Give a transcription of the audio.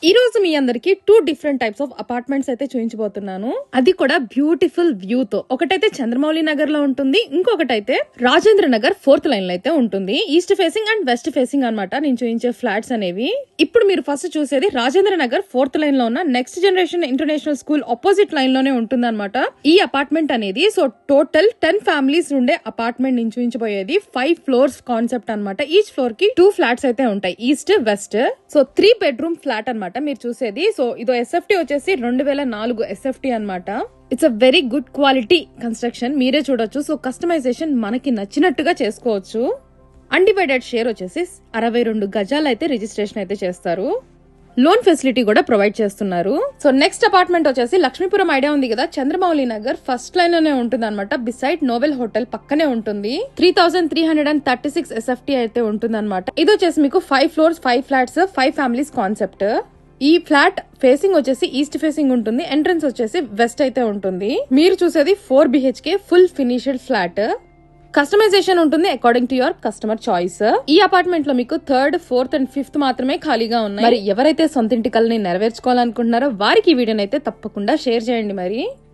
ఈ రోజు మీ అందరికి 2 డిఫరెంట్ టైప్స్ ఆఫ్ అపార్ట్మెంట్స్ అయితే చూపించబోతున్నాను. అది కూడా బ్యూటిఫుల్ వ్యూ తో. ఒకటైతే చంద్రమౌళి నగర్ లో ఉంటుంది, ఇంకొకటైతే రాజేంద్ర నగర్ 4th లైన్ లో అయితే ఉంటుంది. East facing and west facing అన్నమాట నేను చూపించే ఫ్లాట్స్ అనేవి. ఇప్పుడు మీరు ఫస్ట్ చూసేది రాజేంద్ర నగర్ 4th లైన్ లో ఉన్న next generation international school opposite line లోనే ఉంటుంది అనమాట ఈ అపార్ట్మెంట్ అనేది. సో టోటల్ 10 ఫ్యామిలీస్ ఉండే అపార్ట్మెంట్ నేను చూపించబోయేది 5 ఫ్లోర్స్ కాన్సెప్ట్ అనమాట. ఈచ్ ఫ్లోర్ కి 2 ఫ్లాట్స్ అయితే ఉంటాయి, east west. So 3 bedroom flat అనమాట మీరు చూసేది. సో ఇదో ఎస్ఎఫ్టీ వచ్చేసి 2004 ఎస్ఎఫ్టీ అనమాట. It's a very good quality construction, మీరే చూడొచ్చు. సో కస్టమైజేషన్ మనకి నచ్చినట్టుగా చేసుకోవచ్చు. అన్డివైడెడ్ షేర్ వచ్చేసి 62 గజాలు అయితే రిజిస్ట్రేషన్ అయితే చేస్తారు. లోన్ ఫెసిలిటీ కూడా ప్రొవైడ్ చేస్తున్నారు. సో నెక్స్ట్ అపార్ట్మెంట్ వచ్చేసి లక్ష్మీపురం ఐడియా ఉంది కదా, చంద్రమౌళి నగర్ ఫస్ట్ లైన్ లోనే ఉంటుంది అనమాట. బిసైడ్ నోవెల్ హోటల్ పక్కనే ఉంటుంది. 3336 ఎస్ఎఫ్టీ అయితే ఉంటుంది అనమాట. ఇది వచ్చేసి మీకు 5 ఫ్లోర్స్ 5 ఫ్లాట్స్ 5 ఫ్యామిలీస్ కాన్సెప్ట్. ఈ ఫ్లాట్ ఫేసింగ్ వచ్చేసి ఈస్ట్ ఫేసింగ్ ఉంటుంది, ఎంట్రన్స్ వచ్చేసి వెస్ట్ అయితే ఉంటుంది. మీరు చూసేది 4 BHK full finished flat. Customization ఉంటుంది according to your customer choice. ఈ అపార్ట్మెంట్ లో మీకు 3rd, 4th అండ్ 5th మాత్రమే ఖాళీగా ఉన్నాయి. మరి ఎవరైతే సొంత ఇంటి కలని నెరవేర్చుకోవాలనుకుంటున్నారో వారికి ఈ వీడియోని అయితే తప్పకుండా షేర్ చేయండి. మరి